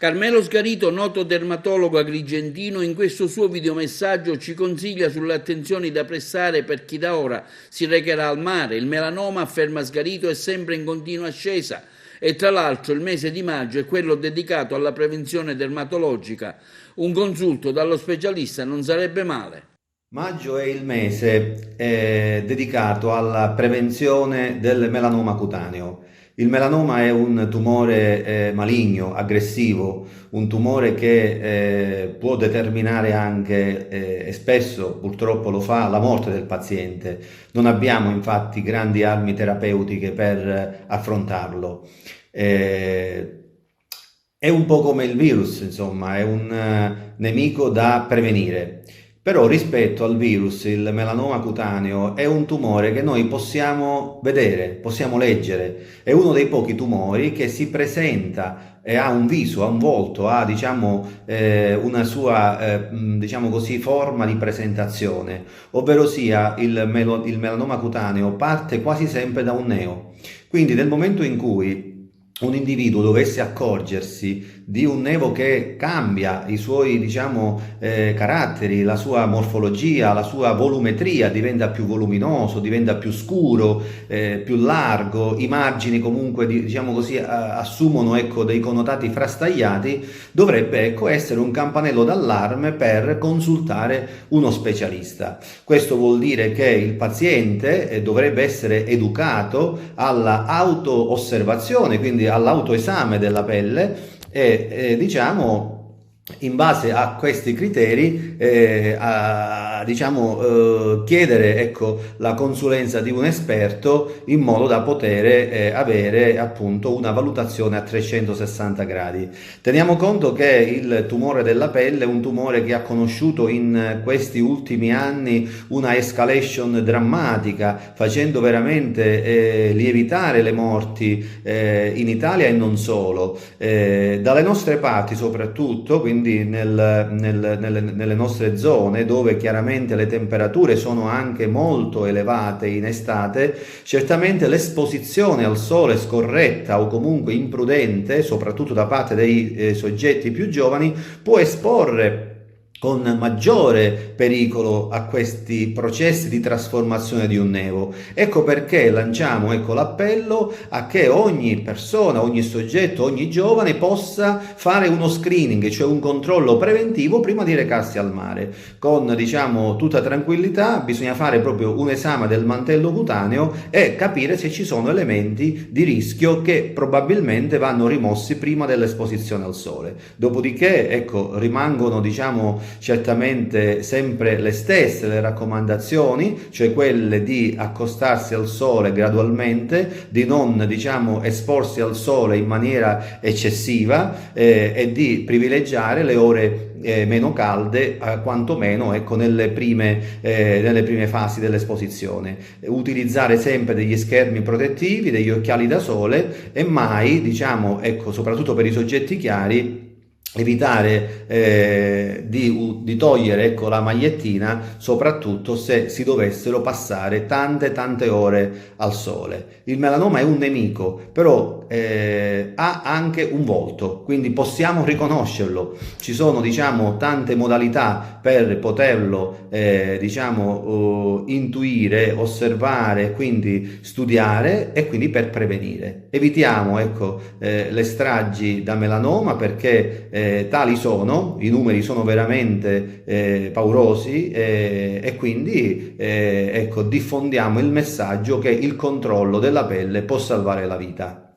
Carmelo Sgarito, noto dermatologo agrigentino, in questo suo videomessaggio ci consiglia sulle attenzioni da prestare per chi da ora si recherà al mare. Il melanoma, afferma Sgarito, è sempre in continua ascesa e tra l'altro il mese di maggio è quello dedicato alla prevenzione dermatologica. Un consulto dallo specialista non sarebbe male. Maggio è il mese dedicato alla prevenzione del melanoma cutaneo. Il melanoma è un tumore maligno, aggressivo, un tumore che può determinare anche, e spesso purtroppo lo fa, la morte del paziente. Non abbiamo infatti grandi armi terapeutiche per affrontarlo. Eh, è un po' come il virus, insomma, è un nemico da prevenire. Però rispetto al virus, il melanoma cutaneo è un tumore che noi possiamo vedere, possiamo leggere. È uno dei pochi tumori che si presenta e ha un viso, ha un volto, ha diciamo una sua diciamo così, forma di presentazione, ovvero sia il melanoma cutaneo parte quasi sempre da un neo. Quindi nel momento in cui un individuo dovesse accorgersi di un nevo che cambia i suoi, diciamo, caratteri, la sua morfologia, la sua volumetria, diventa più voluminoso, diventa più scuro, più largo, i margini comunque, diciamo così, assumono, ecco, dei connotati frastagliati, dovrebbe, ecco, essere un campanello d'allarme per consultare uno specialista. Questo vuol dire che il paziente dovrebbe essere educato alla auto-osservazione, quindi all'autoesame della pelle e diciamo in base a questi criteri chiedere, ecco, la consulenza di un esperto in modo da poter avere appunto una valutazione a 360 gradi. Teniamo conto che il tumore della pelle è un tumore che ha conosciuto in questi ultimi anni una escalation drammatica, facendo veramente lievitare le morti in Italia e non solo. Dalle nostre parti soprattutto, quindi nelle nostre zone dove chiaramente le temperature sono anche molto elevate in estate, certamente l'esposizione al sole scorretta o comunque imprudente, soprattutto da parte dei soggetti più giovani, può esporre con maggiore pericolo a questi processi di trasformazione di un nevo. Ecco perché lanciamo, ecco, l'appello a che ogni persona, ogni soggetto, ogni giovane possa fare uno screening, cioè un controllo preventivo prima di recarsi al mare. Con, diciamo, tutta tranquillità bisogna fare proprio un esame del mantello cutaneo e capire se ci sono elementi di rischio che probabilmente vanno rimossi prima dell'esposizione al sole. Dopodiché, ecco, rimangono, diciamo, certamente sempre le stesse le raccomandazioni, cioè quelle di accostarsi al sole gradualmente, di non, diciamo, esporsi al sole in maniera eccessiva e di privilegiare le ore meno calde, quantomeno, ecco, nelle prime fasi dell'esposizione. Utilizzare sempre degli schermi protettivi, degli occhiali da sole e mai, diciamo, ecco, soprattutto per i soggetti chiari, evitare di togliere, ecco, la magliettina, soprattutto se si dovessero passare tante ore al sole. Il melanoma è un nemico, però ha anche un volto, quindi possiamo riconoscerlo. Ci sono, diciamo, tante modalità per poterlo intuire, osservare, quindi studiare e quindi per prevenire. Evitiamo, ecco, le stragi da melanoma perché tali sono, i numeri sono veramente paurosi e quindi ecco, diffondiamo il messaggio che il controllo della pelle può salvare la vita.